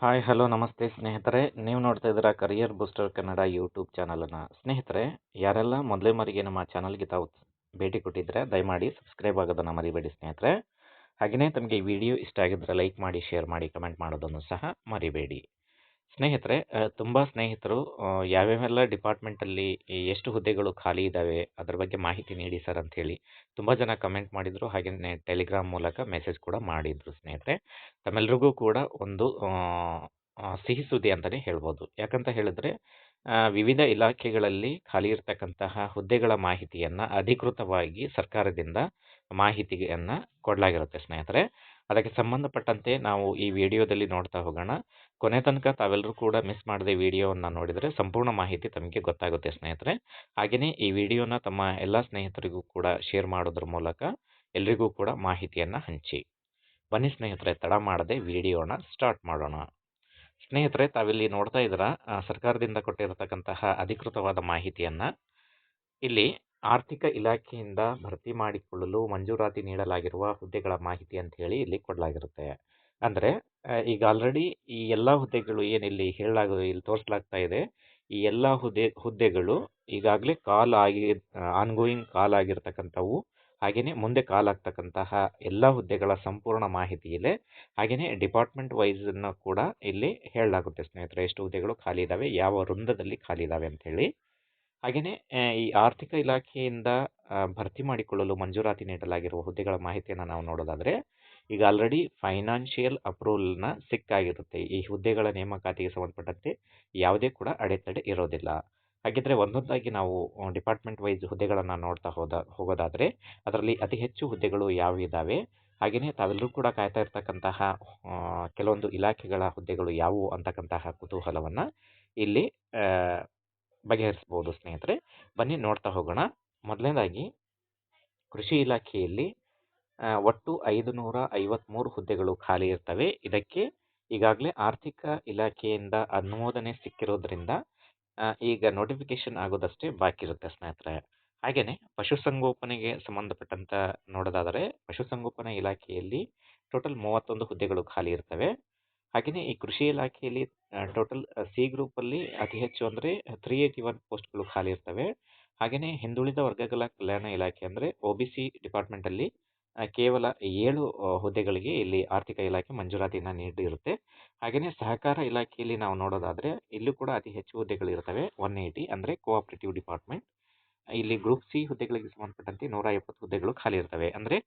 Hi hello ನಮಸ್ತೆ ಸ್ನೇಹಿತರೆ, ನೀವು ನೋಡ್ತಾ ಇದ್ದೀರಾ ಕರಿಯರ್ ಬೂಸ್ಟರ್ ಕನ್ನಡ ಯೂಟ್ಯೂಬ್ ಚಾನಲನ್ನು. ಸ್ನೇಹಿತರೆ, ಯಾರೆಲ್ಲ ಮೊದಲೇ ಮಾರಿಗೆ ನಮ್ಮ ಚಾನಲ್ಗೆ ತಾವು ಭೇಟಿ ಕೊಟ್ಟಿದ್ರೆ ದಯಮಾಡಿ ಸಬ್ಸ್ಕ್ರೈಬ್ ಆಗೋದನ್ನು ಮರಿಬೇಡಿ ಸ್ನೇಹಿತರೆ. ಹಾಗೆಯೇ ತಮಗೆ ಈ ವಿಡಿಯೋ ಇಷ್ಟ ಆಗಿದ್ದರೆ ಲೈಕ್ ಮಾಡಿ, ಶೇರ್ ಮಾಡಿ, ಕಮೆಂಟ್ ಮಾಡೋದನ್ನು ಸಹ ಮರಿಬೇಡಿ ಸ್ನೇಹಿತರೆ. ತುಂಬ ಸ್ನೇಹಿತರು ಯಾವ್ಯಾವೆಲ್ಲ ಡಿಪಾರ್ಟ್ಮೆಂಟಲ್ಲಿ ಎಷ್ಟು ಹುದ್ದೆಗಳು ಖಾಲಿ ಇದ್ದಾವೆ ಅದರ ಬಗ್ಗೆ ಮಾಹಿತಿ ನೀಡಿ ಸರ್ ಅಂಥೇಳಿ ತುಂಬ ಜನ ಕಮೆಂಟ್ ಮಾಡಿದರು. ಹಾಗೆಯೇ ಟೆಲಿಗ್ರಾಮ್ ಮೂಲಕ ಮೆಸೇಜ್ ಕೂಡ ಮಾಡಿದರು ಸ್ನೇಹಿತರೆ. ತಮ್ಮೆಲ್ರಿಗೂ ಕೂಡ ಒಂದು ಸಿಹಿ ಸುದ್ದಿ ಅಂತಲೇ ಹೇಳ್ಬೋದು. ಯಾಕಂತ ಹೇಳಿದ್ರೆ ವಿವಿಧ ಇಲಾಖೆಗಳಲ್ಲಿ ಖಾಲಿ ಇರತಕ್ಕಂತಹ ಹುದ್ದೆಗಳ ಮಾಹಿತಿಯನ್ನು ಅಧಿಕೃತವಾಗಿ ಸರ್ಕಾರದಿಂದ ಮಾಹಿತಿಯನ್ನು ಕೊಡಲಾಗಿರುತ್ತೆ ಸ್ನೇಹಿತರೆ. ಅದಕ್ಕೆ ಸಂಬಂಧಪಟ್ಟಂತೆ ನಾವು ಈ ವಿಡಿಯೋದಲ್ಲಿ ನೋಡ್ತಾ ಹೋಗೋಣ. ಕೊನೆ ತನಕ ತಾವೆಲ್ಲರೂ ಕೂಡ ಮಿಸ್ ಮಾಡದೆ ವಿಡಿಯೋವನ್ನು ನೋಡಿದರೆ ಸಂಪೂರ್ಣ ಮಾಹಿತಿ ತಮಗೆ ಗೊತ್ತಾಗುತ್ತೆ ಸ್ನೇಹಿತರೆ. ಹಾಗೆಯೇ ಈ ವಿಡಿಯೋನ ತಮ್ಮ ಎಲ್ಲ ಸ್ನೇಹಿತರಿಗೂ ಕೂಡ ಶೇರ್ ಮಾಡೋದ್ರ ಮೂಲಕ ಎಲ್ರಿಗೂ ಕೂಡ ಮಾಹಿತಿಯನ್ನು ಹಂಚಿ. ಬನ್ನಿ ಸ್ನೇಹಿತರೆ, ತಡ ಮಾಡದೆ ವಿಡಿಯೋನ ಸ್ಟಾರ್ಟ್ ಮಾಡೋಣ. ಸ್ನೇಹಿತರೆ, ತಾವಿಲ್ಲಿ ನೋಡ್ತಾ ಇದ್ದೀರಾ ಸರ್ಕಾರದಿಂದ ಕೊಟ್ಟಿರತಕ್ಕಂತಹ ಅಧಿಕೃತವಾದ ಮಾಹಿತಿಯನ್ನು. ಇಲ್ಲಿ ಆರ್ಥಿಕ ಇಲಾಖೆಯಿಂದ ಭರ್ತಿ ಮಾಡಿಕೊಳ್ಳಲು ಮಂಜೂರಾತಿ ನೀಡಲಾಗಿರುವ ಹುದ್ದೆಗಳ ಮಾಹಿತಿ ಅಂತ ಹೇಳಿ ಇಲ್ಲಿ ಕೊಡಲಾಗಿರುತ್ತೆ. ಅಂದರೆ ಈಗ ಆಲ್ರೆಡಿ ಈ ಎಲ್ಲ ಹುದ್ದೆಗಳು ಏನಿಲ್ಲಿ ಇಲ್ಲಿ ತೋರಿಸಲಾಗ್ತಾ ಇದೆ, ಈ ಎಲ್ಲ ಹುದ್ದೆಗಳು ಈಗಾಗಲೇ ಆನ್ಗೋಯಿಂಗ್ ಕಾಲ್ ಆಗಿರ್ತಕ್ಕಂಥವು. ಹಾಗೆಯೇ ಮುಂದೆ ಕಾಲ್ ಆಗ್ತಕ್ಕಂತಹ ಎಲ್ಲ ಹುದ್ದೆಗಳ ಸಂಪೂರ್ಣ ಮಾಹಿತಿ ಇದೆ. ಹಾಗೆಯೇ ಡಿಪಾರ್ಟ್ಮೆಂಟ್ ವೈಸನ್ನು ಕೂಡ ಇಲ್ಲಿ ಹೇಳಲಾಗುತ್ತೆ ಸ್ನೇಹಿತರೆ. ಎಷ್ಟು ಹುದ್ದೆಗಳು ಖಾಲಿ ಇದ್ದಾವೆ, ಯಾವ ವೃಂದದಲ್ಲಿ ಖಾಲಿ ಇದ್ದಾವೆ ಅಂಥೇಳಿ. ಹಾಗೆಯೇ ಈ ಆರ್ಥಿಕ ಇಲಾಖೆಯಿಂದ ಭರ್ತಿ ಮಾಡಿಕೊಳ್ಳಲು ಮಂಜೂರಾತಿ ನೀಡಲಾಗಿರುವ ಹುದ್ದೆಗಳ ಮಾಹಿತಿಯನ್ನು ನಾವು ನೋಡೋದಾದರೆ, ಈಗ ಆಲ್ರೆಡಿ ಫೈನಾನ್ಷಿಯಲ್ ಅಪ್ರೂವಲ್ನ ಸಿಕ್ಕಾಗಿರುತ್ತೆ. ಈ ಹುದ್ದೆಗಳ ನೇಮಕಾತಿಗೆ ಸಂಬಂಧಪಟ್ಟಂತೆ ಯಾವುದೇ ಕೂಡ ಅಡೆತಡೆ ಇರೋದಿಲ್ಲ. ಹಾಗಿದ್ರೆ ಒಂದೊಂದಾಗಿ ನಾವು ಡಿಪಾರ್ಟ್ಮೆಂಟ್ ವೈಸ್ ಹುದ್ದೆಗಳನ್ನು ನೋಡ್ತಾ ಹೋಗೋದಾದರೆ ಅದರಲ್ಲಿ ಅತಿ ಹೆಚ್ಚು ಹುದ್ದೆಗಳು ಯಾವಿದ್ದಾವೆ, ಹಾಗೆಯೇ ತಾವೆಲ್ಲರೂ ಕೂಡ ಕಾಯ್ತಾ ಇರ್ತಕ್ಕಂತಹ ಕೆಲವೊಂದು ಇಲಾಖೆಗಳ ಹುದ್ದೆಗಳು ಯಾವುವು ಅಂತಕ್ಕಂತಹ ಕುತೂಹಲವನ್ನು ಇಲ್ಲಿ ಬಗೆಹರಿಸ್ಬೋದು ಸ್ನೇಹಿತರೆ. ಬನ್ನಿ ನೋಡ್ತಾ ಹೋಗೋಣ. ಮೊದಲನೇದಾಗಿ ಕೃಷಿ ಇಲಾಖೆಯಲ್ಲಿ ಒಟ್ಟು 553 ಹುದ್ದೆಗಳು ಖಾಲಿ ಇರ್ತವೆ. ಇದಕ್ಕೆ ಈಗಾಗಲೇ ಆರ್ಥಿಕ ಇಲಾಖೆಯಿಂದ ಅನುಮೋದನೆ ಸಿಕ್ಕಿರೋದ್ರಿಂದ ಈಗ ನೋಟಿಫಿಕೇಶನ್ ಆಗೋದಷ್ಟೇ ಬಾಕಿ ಇರುತ್ತೆ ಸ್ನೇಹಿತರೆ. ಹಾಗೆಯೇ ಪಶುಸಂಗೋಪನೆಗೆ ಸಂಬಂಧಪಟ್ಟಂತ ನೋಡೋದಾದರೆ ಪಶುಸಂಗೋಪನಾ ಇಲಾಖೆಯಲ್ಲಿ ಟೋಟಲ್ 31 ಹುದ್ದೆಗಳು ಖಾಲಿ ಇರ್ತವೆ. ಹಾಗೆಯೇ ಈ ಕೃಷಿ ಇಲಾಖೆಯಲ್ಲಿ ಟೋಟಲ್ ಸಿ ಗ್ರೂಪಲ್ಲಿ ಅತಿ ಹೆಚ್ಚು ಅಂದರೆ 381 ಪೋಸ್ಟ್ಗಳು ಖಾಲಿ ಇರ್ತವೆ. ಹಾಗೆಯೇ ಹಿಂದುಳಿದ ವರ್ಗಗಳ ಕಲ್ಯಾಣ ಇಲಾಖೆ ಅಂದರೆ OBC ಡಿಪಾರ್ಟ್ಮೆಂಟಲ್ಲಿ ಕೇವಲ 7 ಹುದ್ದೆಗಳಿಗೆ ಇಲ್ಲಿ ಆರ್ಥಿಕ ಇಲಾಖೆ ಮಂಜೂರಾತಿಯನ್ನು ನೀಡಿರುತ್ತೆ. ಹಾಗೆಯೇ ಸಹಕಾರ ಇಲಾಖೆಯಲ್ಲಿ ನಾವು ನೋಡೋದಾದರೆ ಇಲ್ಲೂ ಕೂಡ ಅತಿ ಹೆಚ್ಚು ಹುದ್ದೆಗಳು ಇರ್ತವೆ, 180 ಅಂದರೆ ಕೋಆಪರೇಟಿವ್ ಡಿಪಾರ್ಟ್ಮೆಂಟ್. ಇಲ್ಲಿ ಗ್ರೂಪ್ ಸಿ ಹುದ್ದೆಗಳಿಗೆ ಸಂಬಂಧಪಟ್ಟಂತೆ 170 ಹುದ್ದೆಗಳು ಖಾಲಿ ಇರ್ತವೆ. ಅಂದರೆ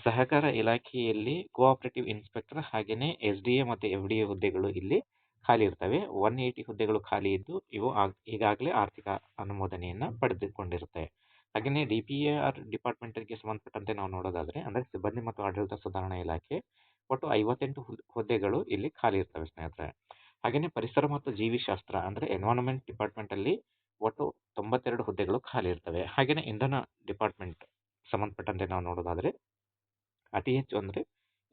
ಸಹಕಾರ ಇಲಾಖೆಯಲ್ಲಿ ಕೋಆಪರೇಟಿವ್ ಇನ್ಸ್ಪೆಕ್ಟರ್ ಹಾಗೆಯೇ SDA ಮತ್ತು FDA ಹುದ್ದೆಗಳು ಇಲ್ಲಿ ಖಾಲಿ ಇರ್ತವೆ. 180 ಹುದ್ದೆಗಳು ಖಾಲಿ ಇದ್ದು ಇವು ಈಗಾಗಲೇ ಆರ್ಥಿಕ ಅನುಮೋದನೆಯನ್ನು ಪಡೆದುಕೊಂಡಿರುತ್ತೆ. ಹಾಗೆಯೇ DPAR ಡಿಪಾರ್ಟ್ಮೆಂಟ್ಗೆ ಸಂಬಂಧಪಟ್ಟಂತೆ ನಾವು ನೋಡೋದಾದರೆ ಅಂದರೆ ಸಿಬ್ಬಂದಿ ಮತ್ತು ಆಡಳಿತ ಸುಧಾರಣಾ ಇಲಾಖೆ ಒಟ್ಟು 58 ಹುದ್ದೆಗಳು ಇಲ್ಲಿ ಖಾಲಿ ಇರ್ತವೆ ಸ್ನೇಹಿತರೆ. ಹಾಗೆಯೇ ಪರಿಸರ ಮತ್ತು ಜೀವಿಶಾಸ್ತ್ರ ಅಂದರೆ ಎನ್ವೈರನ್ಮೆಂಟ್ ಡಿಪಾರ್ಟ್ಮೆಂಟಲ್ಲಿ ಒಟ್ಟು 92 ಹುದ್ದೆಗಳು ಖಾಲಿ ಇರ್ತವೆ. ಹಾಗೆಯೇ ಇಂಧನ ಡಿಪಾರ್ಟ್ಮೆಂಟ್ ಸಂಬಂಧಪಟ್ಟಂತೆ ನಾವು ನೋಡೋದಾದರೆ ಅತಿ ಹೆಚ್ಚು ಅಂದರೆ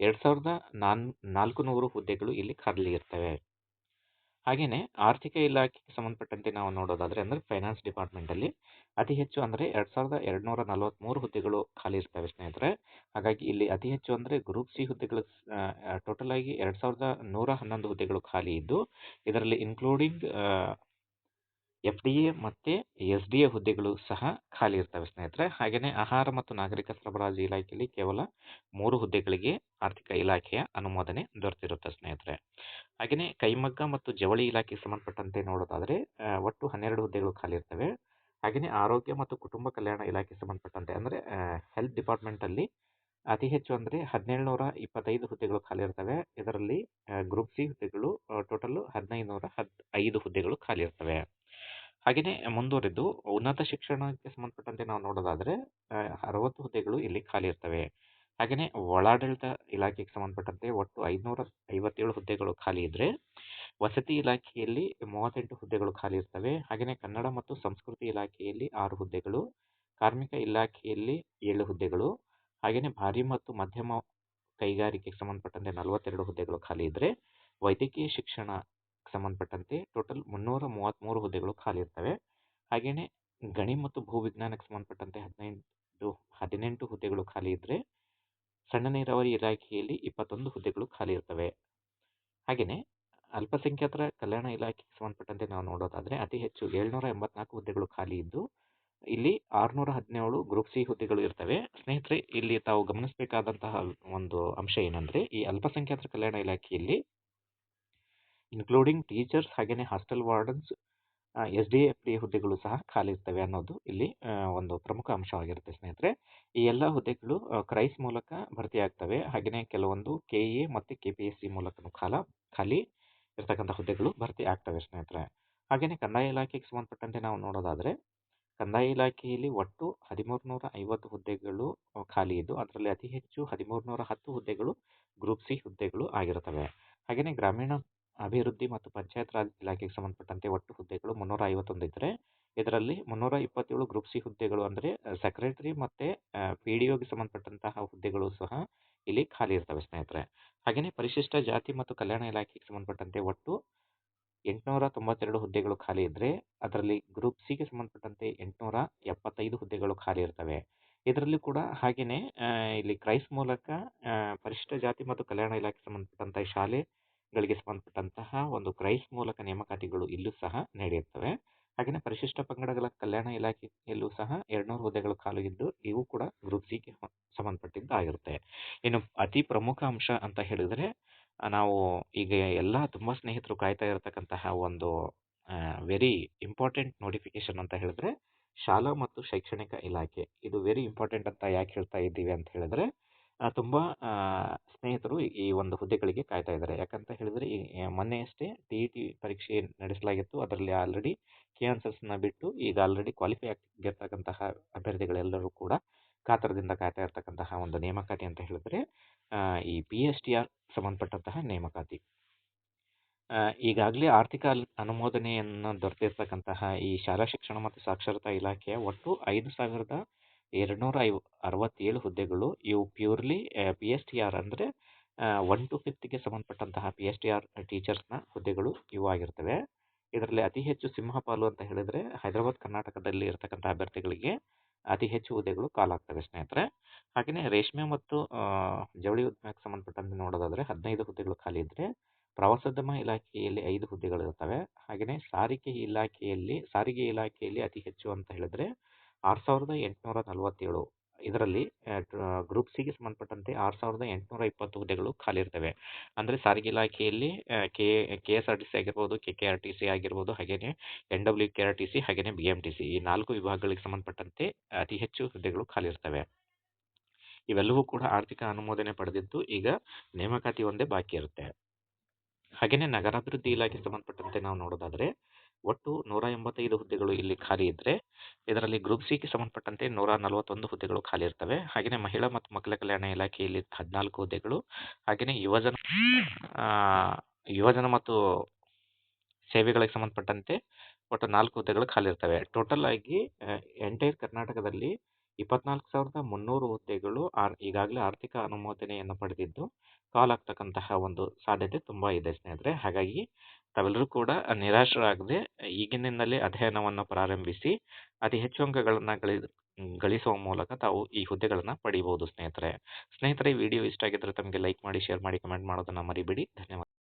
2400 ಹುದ್ದೆಗಳು ಇಲ್ಲಿ ಖಾಲಿ ಇರ್ತವೆ. ಹಾಗೆಯೇ ಆರ್ಥಿಕ ಇಲಾಖೆಗೆ ಸಂಬಂಧಪಟ್ಟಂತೆ ನಾವು ನೋಡೋದಾದರೆ ಅಂದರೆ ಫೈನಾನ್ಸ್ ಡಿಪಾರ್ಟ್ಮೆಂಟಲ್ಲಿ ಅತಿ ಹೆಚ್ಚು ಅಂದರೆ 2243 ಹುದ್ದೆಗಳು ಖಾಲಿ ಇರ್ತವೆ ಸ್ನೇಹಿತರೆ. ಹಾಗಾಗಿ ಇಲ್ಲಿ ಅತಿ ಹೆಚ್ಚು ಅಂದರೆ ಗ್ರೂಪ್ ಸಿ ಹುದ್ದೆಗಳು ಟೋಟಲ್ ಆಗಿ 2111 ಹುದ್ದೆಗಳು ಖಾಲಿ ಇದ್ದು ಇದರಲ್ಲಿ ಇನ್ಕ್ಲೂಡಿಂಗ್ FDA ಮತ್ತು SDA ಹುದ್ದೆಗಳು ಸಹ ಖಾಲಿ ಇರ್ತವೆ ಸ್ನೇಹಿತರೆ. ಹಾಗೆಯೇ ಆಹಾರ ಮತ್ತು ನಾಗರಿಕ ಸರಬರಾಜು ಇಲಾಖೆಯಲ್ಲಿ ಕೇವಲ 3 ಹುದ್ದೆಗಳಿಗೆ ಆರ್ಥಿಕ ಇಲಾಖೆಯ ಅನುಮೋದನೆ ದೊರೆತಿರುತ್ತೆ ಸ್ನೇಹಿತರೆ. ಹಾಗೆಯೇ ಕೈಮಗ್ಗ ಮತ್ತು ಜವಳಿ ಇಲಾಖೆಗೆ ಸಂಬಂಧಪಟ್ಟಂತೆ ನೋಡೋದಾದರೆ ಒಟ್ಟು 12 ಹುದ್ದೆಗಳು ಖಾಲಿ ಇರ್ತವೆ. ಹಾಗೆಯೇ ಆರೋಗ್ಯ ಮತ್ತು ಕುಟುಂಬ ಕಲ್ಯಾಣ ಇಲಾಖೆಗೆ ಸಂಬಂಧಪಟ್ಟಂತೆ ಅಂದರೆ ಹೆಲ್ತ್ ಡಿಪಾರ್ಟ್ಮೆಂಟಲ್ಲಿ ಅತಿ ಹೆಚ್ಚು ಅಂದರೆ 1725 ಹುದ್ದೆಗಳು ಖಾಲಿ ಇರ್ತವೆ. ಇದರಲ್ಲಿ ಗ್ರೂಪ್ ಸಿ ಹುದ್ದೆಗಳು ಟೋಟಲ್ 1505 ಹುದ್ದೆಗಳು ಖಾಲಿ ಇರ್ತವೆ. ಹಾಗೆಯೇ ಮುಂದುವರೆದು ಉನ್ನತ ಶಿಕ್ಷಣಕ್ಕೆ ಸಂಬಂಧಪಟ್ಟಂತೆ ನಾವು ನೋಡೋದಾದರೆ 60 ಹುದ್ದೆಗಳು ಇಲ್ಲಿ ಖಾಲಿ ಇರ್ತವೆ. ಹಾಗೆಯೇ ಒಳಾಡಳಿತ ಇಲಾಖೆಗೆ ಸಂಬಂಧಪಟ್ಟಂತೆ ಒಟ್ಟು 557 ಹುದ್ದೆಗಳು ಖಾಲಿ ಇದ್ದರೆ ವಸತಿ ಇಲಾಖೆಯಲ್ಲಿ 38 ಹುದ್ದೆಗಳು ಖಾಲಿ ಇರ್ತವೆ. ಹಾಗೆಯೇ ಕನ್ನಡ ಮತ್ತು ಸಂಸ್ಕೃತಿ ಇಲಾಖೆಯಲ್ಲಿ 6 ಹುದ್ದೆಗಳು, ಕಾರ್ಮಿಕ ಇಲಾಖೆಯಲ್ಲಿ 7 ಹುದ್ದೆಗಳು, ಹಾಗೆಯೇ ಭಾರಿ ಮತ್ತು ಮಧ್ಯಮ ಕೈಗಾರಿಕೆಗೆ ಸಂಬಂಧಪಟ್ಟಂತೆ 42 ಹುದ್ದೆಗಳು ಖಾಲಿ ಇದ್ದರೆ ವೈದ್ಯಕೀಯ ಶಿಕ್ಷಣ ಸಂಬಂಧಪಟ್ಟಂತೆ ಟೋಟಲ್ 333 ಹುದ್ದೆಗಳು ಖಾಲಿ ಇರ್ತವೆ. ಹಾಗೆಯೇ ಗಣಿ ಮತ್ತು ಭೂವಿಜ್ಞಾನಕ್ಕೆ ಸಂಬಂಧಪಟ್ಟಂತೆ 18 ಹುದ್ದೆಗಳು ಖಾಲಿ ಇದ್ದರೆ ಸಣ್ಣ ನೀರಾವರಿ ಇಲಾಖೆಯಲ್ಲಿ 21 ಹುದ್ದೆಗಳು ಖಾಲಿ ಇರ್ತವೆ. ಹಾಗೆಯೇ ಅಲ್ಪಸಂಖ್ಯಾತರ ಕಲ್ಯಾಣ ಇಲಾಖೆಗೆ ಸಂಬಂಧಪಟ್ಟಂತೆ ನಾವು ನೋಡೋದಾದರೆ ಅತಿ ಹೆಚ್ಚು 784 ಹುದ್ದೆಗಳು ಖಾಲಿ ಇದ್ದು ಇಲ್ಲಿ 617 ಗ್ರೂಪ್ ಸಿ ಹುದ್ದೆಗಳು ಇರ್ತವೆ. ಸ್ನೇಹಿತರೆ, ಇಲ್ಲಿ ತಾವು ಗಮನಿಸಬೇಕಾದಂತಹ ಒಂದು ಅಂಶ ಏನಂದರೆ ಈ ಅಲ್ಪಸಂಖ್ಯಾತರ ಕಲ್ಯಾಣ ಇಲಾಖೆಯಲ್ಲಿ ಇನ್ಕ್ಲೂಡಿಂಗ್ ಟೀಚರ್ಸ್ ಹಾಗೆಯೇ ಹಾಸ್ಟೆಲ್ ವಾರ್ಡನ್ಸ್ SDFD ಹುದ್ದೆಗಳು ಸಹ ಖಾಲಿ ಇರ್ತವೆ ಅನ್ನೋದು ಇಲ್ಲಿ ಒಂದು ಪ್ರಮುಖ ಅಂಶವಾಗಿರುತ್ತೆ ಸ್ನೇಹಿತರೆ. ಈ ಎಲ್ಲ ಹುದ್ದೆಗಳು ಕ್ರೈಸ್ ಮೂಲಕ ಭರ್ತಿ ಆಗ್ತವೆ. ಹಾಗೆಯೇ ಕೆಲವೊಂದು KA ಮತ್ತು KPSC ಮೂಲಕನೂ ಖಾಲಿ ಇರ್ತಕ್ಕಂಥ ಹುದ್ದೆಗಳು ಭರ್ತಿ ಆಗ್ತವೆ ಸ್ನೇಹಿತರೆ. ಹಾಗೆಯೇ ಕಂದಾಯ ಇಲಾಖೆಗೆ ಸಂಬಂಧಪಟ್ಟಂತೆ ನಾವು ನೋಡೋದಾದರೆ ಕಂದಾಯ ಇಲಾಖೆಯಲ್ಲಿ ಒಟ್ಟು 1350 ಹುದ್ದೆಗಳು ಖಾಲಿ ಇದ್ದು ಅದರಲ್ಲಿ ಅತಿ ಹೆಚ್ಚು 1310 ಹುದ್ದೆಗಳು ಗ್ರೂಪ್ ಸಿ ಹುದ್ದೆಗಳು ಆಗಿರುತ್ತವೆ. ಹಾಗೆಯೇ ಗ್ರಾಮೀಣ ಅಭಿವೃದ್ಧಿ ಮತ್ತು ಪಂಚಾಯತ್ ರಾಜ್ ಇಲಾಖೆಗೆ ಸಂಬಂಧಪಟ್ಟಂತೆ ಒಟ್ಟು ಹುದ್ದೆಗಳು 351 ಇದ್ದರೆ ಇದರಲ್ಲಿ 327 ಗ್ರೂಪ್ ಸಿ ಹುದ್ದೆಗಳು ಅಂದರೆ ಸೆಕ್ರೆಟರಿ ಮತ್ತು PDOಗೆ ಸಂಬಂಧಪಟ್ಟಂತಹ ಹುದ್ದೆಗಳು ಸಹ ಇಲ್ಲಿ ಖಾಲಿ ಇರ್ತವೆ ಸ್ನೇಹಿತರೆ. ಹಾಗೆಯೇ ಪರಿಶಿಷ್ಟ ಜಾತಿ ಮತ್ತು ಕಲ್ಯಾಣ ಇಲಾಖೆಗೆ ಸಂಬಂಧಪಟ್ಟಂತೆ ಒಟ್ಟು 892 ಹುದ್ದೆಗಳು ಖಾಲಿ ಇದ್ದರೆ ಅದರಲ್ಲಿ ಗ್ರೂಪ್ ಸಿಗೆ ಸಂಬಂಧಪಟ್ಟಂತೆ 875 ಹುದ್ದೆಗಳು ಖಾಲಿ ಇರ್ತವೆ. ಇದರಲ್ಲಿ ಕೂಡ ಹಾಗೆಯೇ ಇಲ್ಲಿ ಕ್ರೈಸ್ ಮೂಲಕ ಪರಿಶಿಷ್ಟ ಜಾತಿ ಮತ್ತು ಕಲ್ಯಾಣ ಇಲಾಖೆಗೆ ಸಂಬಂಧಪಟ್ಟಂಥ ಶಾಲೆಗಳಿಗೆ ಸಂಬಂಧಪಟ್ಟಂತಹ ಒಂದು ಕ್ರೈಸ್ ಮೂಲಕ ನೇಮಕಾತಿಗಳು ಇಲ್ಲೂ ಸಹ ನಡೆಯುತ್ತವೆ. ಹಾಗೆಯೇ ಪರಿಶಿಷ್ಟ ಪಂಗಡಗಳ ಕಲ್ಯಾಣ ಇಲಾಖೆಯಲ್ಲೂ ಸಹ 200 ಹುದ್ದೆಗಳು ಖಾಲಿ ಇದ್ದು ಇವು ಕೂಡ ಗ್ರೂಪ್ ಸಿಗೆ ಸಂಬಂಧಪಟ್ಟಿದ್ದು ಆಗಿರುತ್ತೆ. ಇನ್ನು ಅತಿ ಪ್ರಮುಖ ಅಂಶ ಅಂತ ಹೇಳಿದರೆ ನಾವು ಈಗ ಎಲ್ಲ ತುಂಬ ಸ್ನೇಹಿತರು ಕಾಯ್ತಾ ಇರತಕ್ಕಂತಹ ಒಂದು ವೆರಿ ಇಂಪಾರ್ಟೆಂಟ್ ನೋಟಿಫಿಕೇಶನ್ ಅಂತ ಹೇಳಿದ್ರೆ ಶಾಲಾ ಮತ್ತು ಶೈಕ್ಷಣಿಕ ಇಲಾಖೆ. ಇದು ವೆರಿ ಇಂಪಾರ್ಟೆಂಟ್ ಅಂತ ಯಾಕೆ ಹೇಳ್ತಾ ಇದ್ದೀವಿ ಅಂತ ಹೇಳಿದ್ರೆ ತುಂಬ ಸ್ನೇಹಿತರು ಈ ಒಂದು ಹುದ್ದೆಗಳಿಗೆ ಕಾಯ್ತಾ ಇದ್ದಾರೆ. ಯಾಕಂತ ಹೇಳಿದ್ರೆ ಈ ಮೊನ್ನೆಯಷ್ಟೇ TET ಪರೀಕ್ಷೆ ನಡೆಸಲಾಗಿತ್ತು. ಅದರಲ್ಲಿ ಆಲ್ರೆಡಿ ಕೀ ಆನ್ಸರ್ಸ್ನ ಬಿಟ್ಟು ಈಗ ಆಲ್ರೆಡಿ ಕ್ವಾಲಿಫೈ ಆಗಿರ್ತಕ್ಕಂತಹ ಅಭ್ಯರ್ಥಿಗಳೆಲ್ಲರೂ ಕೂಡ ಕಾತರದಿಂದ ಕಾಯ್ತಾ ಇರ್ತಕ್ಕಂತಹ ಒಂದು ನೇಮಕಾತಿ ಅಂತ ಹೇಳಿದ್ರೆ ಈ PSTR ಸಂಬಂಧಪಟ್ಟಂತಹ ನೇಮಕಾತಿ. ಈಗಾಗಲೇ ಆರ್ಥಿಕ ಅನುಮೋದನೆಯನ್ನು ದೊರೆತಿರ್ತಕ್ಕಂತಹ ಈ ಶಾಲಾ ಶಿಕ್ಷಣ ಮತ್ತು ಸಾಕ್ಷರತಾ ಇಲಾಖೆಯ ಒಟ್ಟು 5267 ಹುದ್ದೆಗಳು ಇವು ಪ್ಯೂರ್ಲಿ PSTR ಅಂದರೆ 1 to 5ಗೆ ಸಂಬಂಧಪಟ್ಟಂತಹ PSTR ಟೀಚರ್ಸ್ನ ಹುದ್ದೆಗಳು ಇವು ಆಗಿರ್ತವೆ. ಇದರಲ್ಲಿ ಅತಿ ಹೆಚ್ಚು ಸಿಂಹಪಾಲು ಅಂತ ಹೇಳಿದರೆ ಹೈದರಾಬಾದ್ ಕರ್ನಾಟಕದಲ್ಲಿ ಇರತಕ್ಕಂಥ ಅಭ್ಯರ್ಥಿಗಳಿಗೆ ಅತಿ ಹೆಚ್ಚು ಹುದ್ದೆಗಳು ಕಾಲಾಗ್ತವೆ ಸ್ನೇಹಿತರೆ. ಹಾಗೆಯೇ ರೇಷ್ಮೆ ಮತ್ತು ಜವಳಿ ಉದ್ಯಮಕ್ಕೆ ಸಂಬಂಧಪಟ್ಟಂತೆ ನೋಡೋದಾದರೆ 15 ಹುದ್ದೆಗಳು ಖಾಲಿ ಇದ್ದರೆ ಪ್ರವಾಸೋದ್ಯಮ ಇಲಾಖೆಯಲ್ಲಿ 5 ಹುದ್ದೆಗಳು ಇರ್ತವೆ. ಹಾಗೆಯೇ ಸಾರಿಗೆ ಇಲಾಖೆಯಲ್ಲಿ ಅತಿ ಹೆಚ್ಚು ಅಂತ ಹೇಳಿದ್ರೆ 6847. ಇದರಲ್ಲಿ ಗ್ರೂಪ್ ಸಿಗೆ ಸಂಬಂಧಪಟ್ಟಂತೆ 6820 ಹುದ್ದೆಗಳು ಖಾಲಿ ಇರ್ತವೆ. ಅಂದರೆ ಸಾರಿಗೆ ಇಲಾಖೆಯಲ್ಲಿ KSRTC ಆಗಿರ್ಬೋದು, KKRTC ಆಗಿರ್ಬೋದು, ಹಾಗೆಯೇ NWKRTC ಹಾಗೆಯೇ BMTC ಈ 4 ವಿಭಾಗಗಳಿಗೆ ಸಂಬಂಧಪಟ್ಟಂತೆ ಅತಿ ಹೆಚ್ಚು ಹುದ್ದೆಗಳು ಖಾಲಿ ಇರ್ತವೆ. ಇವೆಲ್ಲವೂ ಕೂಡ ಆರ್ಥಿಕ ಅನುಮೋದನೆ ಪಡೆದಿದ್ದು ಈಗ ನೇಮಕಾತಿ ಒಂದೇ ಬಾಕಿ ಇರುತ್ತೆ. ಹಾಗೆಯೇ ನಗರಾಭಿವೃದ್ಧಿ ಇಲಾಖೆಗೆ ಸಂಬಂಧಪಟ್ಟಂತೆ ನಾವು ನೋಡೋದಾದರೆ ಒಟ್ಟು 185 ಹುದ್ದೆಗಳು ಇಲ್ಲಿ ಖಾಲಿ ಇದ್ದರೆ ಇದರಲ್ಲಿ ಗ್ರೂಪ್ ಸಿಗೆ ಸಂಬಂಧಪಟ್ಟಂತೆ 141 ಹುದ್ದೆಗಳು ಖಾಲಿ ಇರ್ತವೆ. ಹಾಗೆಯೇ ಮಹಿಳಾ ಮತ್ತು ಮಕ್ಕಳ ಕಲ್ಯಾಣ ಇಲಾಖೆಯಲ್ಲಿ 14 ಹುದ್ದೆಗಳು, ಹಾಗೆಯೇ ಯುವಜನ ಮತ್ತು ಸೇವೆಗಳಿಗೆ ಸಂಬಂಧಪಟ್ಟಂತೆ ಒಟ್ಟು 4 ಹುದ್ದೆಗಳು ಖಾಲಿ ಇರ್ತವೆ. ಟೋಟಲ್ ಆಗಿ ಎಂಟೈರ್ ಕರ್ನಾಟಕದಲ್ಲಿ 24,300 ಹುದ್ದೆಗಳು ಈಗಾಗಲೇ ಆರ್ಥಿಕ ಅನುಮೋದನೆಯನ್ನು ಪಡೆದಿದ್ದು ಕಾಲಾಗ್ತಕ್ಕಂತಹ ಒಂದು ಸಾಧ್ಯತೆ ತುಂಬ ಇದೆ ಸ್ನೇಹಿತರೆ. ಹಾಗಾಗಿ ತಾವೆಲ್ಲರೂ ಕೂಡ ನಿರಾಶರಾಗದೆ ಈಗಿನಿಂದಲೇ ಅಧ್ಯಯನವನ್ನು ಪ್ರಾರಂಭಿಸಿ ಅತಿ ಹೆಚ್ಚು ಅಂಕಗಳನ್ನು ಗಳಿಸುವ ಮೂಲಕ ತಾವು ಈ ಹುದ್ದೆಗಳನ್ನು ಪಡೆಯಬಹುದು ಸ್ನೇಹಿತರೆ. ಈ ವಿಡಿಯೋ ಇಷ್ಟ ಆಗಿದ್ರೆ ತಮಗೆ ಲೈಕ್ ಮಾಡಿ, ಶೇರ್ ಮಾಡಿ, ಕಮೆಂಟ್ ಮಾಡೋದನ್ನು ಮರಿಬೇಡಿ. ಧನ್ಯವಾದ.